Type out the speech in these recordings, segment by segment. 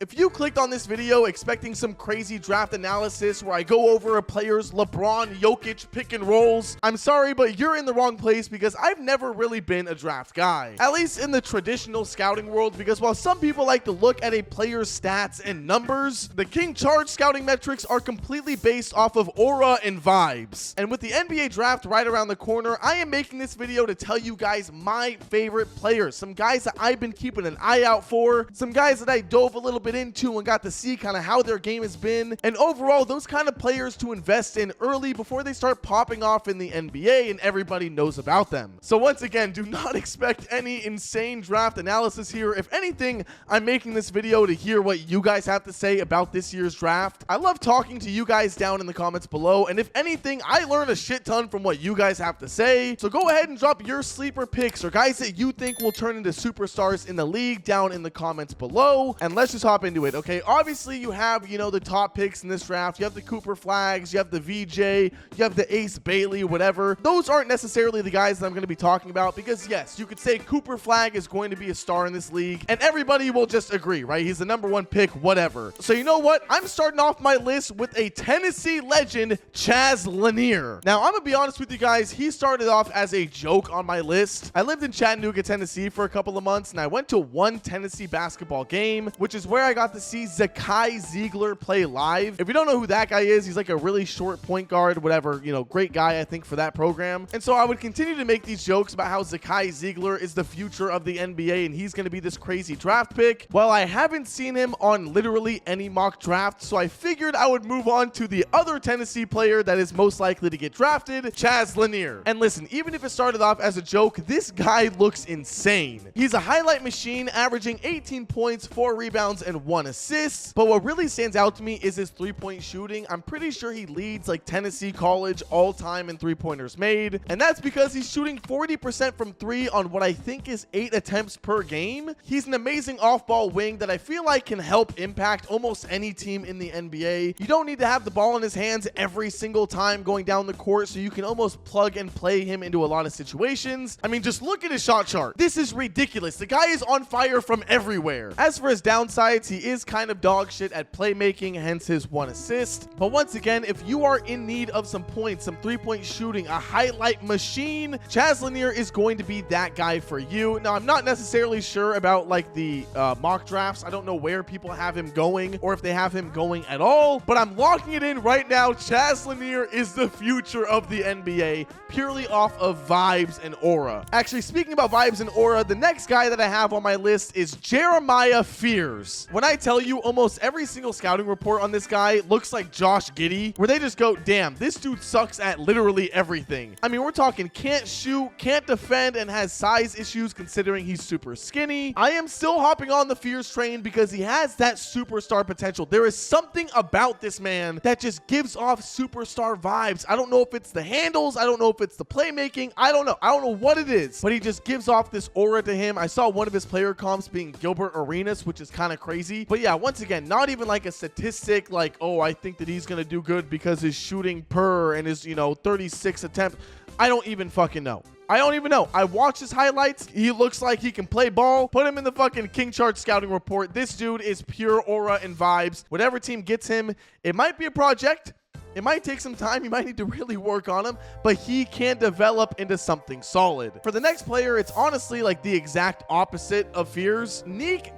If you clicked on this video expecting some crazy draft analysis where I go over a player's LeBron, Jokic pick and rolls, I'm sorry, but you're in the wrong place because I've never really been a draft guy. At least in the traditional scouting world, because while some people like to look at a player's stats and numbers, the KingCharge scouting metrics are completely based off of aura and vibes. And with the NBA draft right around the corner, I am making this video to tell you guys my favorite players, some guys that I've been keeping an eye out for, some guys that I dove a little bit into and got to see kind of how their game has been, and overall those kind of players to invest in early before they start popping off in the NBA and everybody knows about them. So once again, do not expect any insane draft analysis here. If anything, I'm making this video to hear what you guys have to say about this year's draft. I love talking to you guys down in the comments below, and if anything, I learn a shit ton from what you guys have to say. So go ahead and drop your sleeper picks or guys that you think will turn into superstars in the league down in the comments below, and let's just hop into it. Okay, obviously you have, the top picks in this draft. You have the Cooper Flags, you have the VJ, you have the Ace Bailey, whatever. Those aren't necessarily the guys that I'm going to be talking about because yes, you could say Cooper Flag is going to be a star in this league and everybody will just agree, right? He's the #1 pick, whatever. So you know what? I'm starting off my list with a Tennessee legend, Chaz Laneir. Now, I'm going to be honest with you guys. He started off as a joke on my list. I lived in Chattanooga, Tennessee for a couple of months and I went to one Tennessee basketball game, which is where I got to see Zakai Ziegler play live. If you don't know who that guy is, he's like a really short point guard, whatever, great guy, I think, for that program. And so I would continue to make these jokes about how Zakai Ziegler is the future of the NBA and he's going to be this crazy draft pick. Well, I haven't seen him on literally any mock draft, so I figured I would move on to the other Tennessee player that is most likely to get drafted, Chaz Laneir. And listen, even if it started off as a joke, this guy looks insane. He's a highlight machine, averaging 18 points, 4 rebounds, and 1 assist. But what really stands out to me is his three-point shooting. I'm pretty sure he leads like Tennessee College all time in three-pointers made. And that's because he's shooting 40% from 3 on what I think is 8 attempts per game. He's an amazing off-ball wing that I feel like can help impact almost any team in the NBA. You don't need to have the ball in his hands every single time going down the court, so you can almost plug and play him into a lot of situations. I mean, just look at his shot chart. This is ridiculous. The guy is on fire from everywhere. As for his downsides, he is kind of dog shit at playmaking, hence his 1 assist. But once again, if you are in need of some points, some three-point shooting, a highlight machine, Chaz Laneir is going to be that guy for you. Now, I'm not necessarily sure about like the mock drafts. I don't know where people have him going or if they have him going at all, but I'm locking it in right now. Chaz Laneir is the future of the NBA purely off of vibes and aura. Actually, speaking about vibes and aura, the next guy that I have on my list is Jeremiah Fears. When I tell you, almost every single scouting report on this guy looks like Josh Giddey, where they just go, damn, this dude sucks at literally everything. I mean, we're talking can't shoot, can't defend, and has size issues considering he's super skinny. I am still hopping on the Fears train because he has that superstar potential. There is something about this man that just gives off superstar vibes. I don't know if it's the handles. I don't know if it's the playmaking. I don't know. I don't know what it is, but he just gives off this aura to him. I saw one of his player comps being Gilbert Arenas, which is kind of crazy. But yeah, once again, not even like a statistic like, oh, I think that he's going to do good because his shooting per and his, 36 attempts. I don't even fucking know. I don't even know. I watch his highlights. He looks like he can play ball. Put him in the fucking KingCharge scouting report. This dude is pure aura and vibes. Whatever team gets him, it might be a project. It might take some time. You might need to really work on him, but he can develop into something solid. For the next player, it's honestly like the exact opposite of Fears,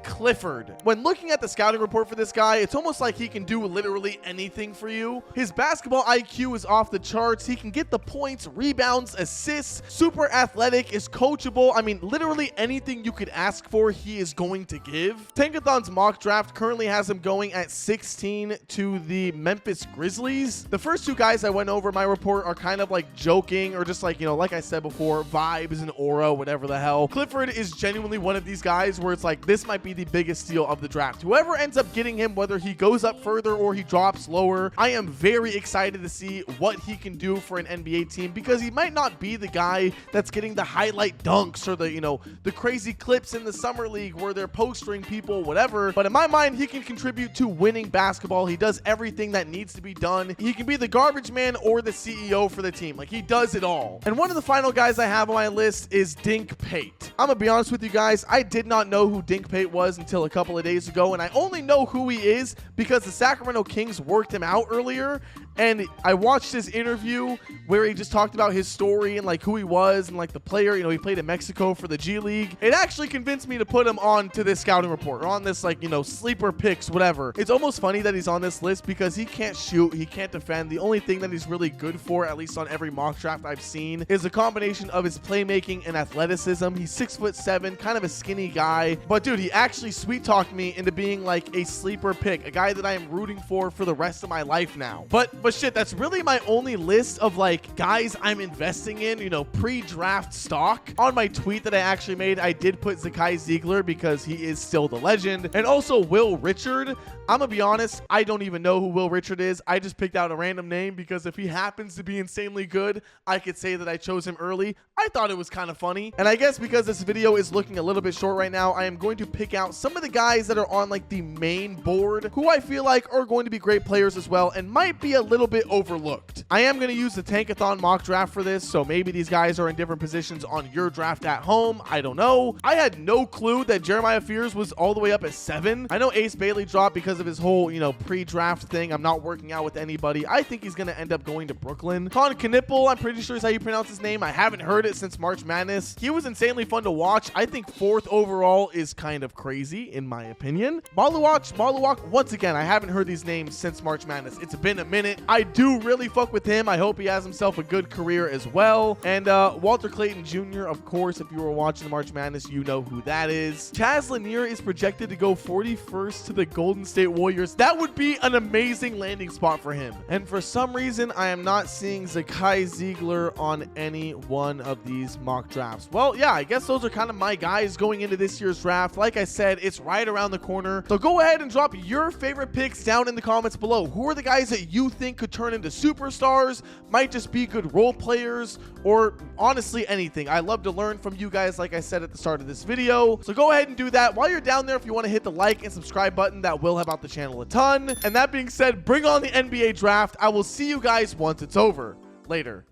Clifford. When looking at the scouting report for this guy, it's almost like he can do literally anything for you. His basketball IQ is off the charts. He can get the points, rebounds, assists, super athletic, is coachable. I mean, literally anything you could ask for, he is going to give. Tankathon's mock draft currently has him going at 16 to the Memphis Grizzlies. The first 2 guys I went over in my report are kind of like joking or just like, like I said before, vibes and aura, whatever the hell. Clifford is genuinely one of these guys where it's like, this might be the biggest steal of the draft. Whoever ends up getting him, whether he goes up further or he drops lower, I am very excited to see what he can do for an NBA team because he might not be the guy that's getting the highlight dunks or the, the crazy clips in the summer league where they're postering people, whatever. But in my mind, he can contribute to winning basketball. He does everything that needs to be done. He He can be the garbage man or the CEO for the team. Like, he does it all. And one of the final guys I have on my list is Dink Pate. I'm gonna be honest with you guys, I did not know who Dink Pate was until a couple of days ago, and I only know who he is because the Sacramento Kings worked him out earlier, and I watched his interview where he just talked about his story and like who he was and like the player. You know, he played in Mexico for the G League. It actually convinced me to put him on to this scouting report, or on this, like, you know, sleeper picks, whatever. It's almost funny that he's on this list because he can't shoot, he can't defend. The only thing that he's really good for, at least on every mock draft I've seen, is a combination of his playmaking and athleticism. He's 6'7", kind of a skinny guy, but dude, he actually sweet talked me into being like a sleeper pick, a guy that I am rooting for the rest of my life now. But shit, that's really my only list of like guys I'm investing in, you know, pre-draft stock. On my tweet that I actually made, I did put Zakai Ziegler because he is still the legend, and also Will Richard. I'm gonna be honest, I don't even know who Will Richard is. I just picked out a random name because if he happens to be insanely good, I could say that I chose him early. I thought it was kind of funny. And I guess because this video is looking a little bit short right now, I am going to pick out some of the guys that are on like the main board who I feel like are going to be great players as well and might be a little bit overlooked. I am going to use the Tankathon mock draft for this, so maybe these guys are in different positions on your draft at home. I don't know. I had no clue that Jeremiah Fears was all the way up at 7. I know Ace Bailey dropped because of his whole, you know, pre-draft thing. I'm not working out with anybody. I think he's going to end up going to Brooklyn. Con Knipple, I'm pretty sure is how you pronounce his name. I haven't heard it since March Madness. He was insanely fun to watch. I think 4th overall is kind of crazy in my opinion. Marluwak, once again, I haven't heard these names since March Madness. It's been a minute. I do really fuck with him. I hope he has himself a good career as well. And Walter Clayton Jr., of course, if you were watching the March Madness, you know who that is. Chaz Laneir is projected to go 41st to the Golden State Warriors. That would be an amazing landing spot for him. And for some reason, I am not seeing Zakai Ziegler on any one of these mock drafts. Well, yeah, I guess those are kind of my guys going into this year's draft. Like I said, it's right around the corner. So go ahead and drop your favorite picks down in the comments below. Who are the guys that you think could turn into superstars, might just be good role players, or honestly anything? I love to learn from you guys, like I said at the start of this video. So go ahead and do that. While you're down there, if you want to hit the like and subscribe button, that will help out the channel a ton. And that being said, bring on the NBA draft. I will see you guys once it's over. Later.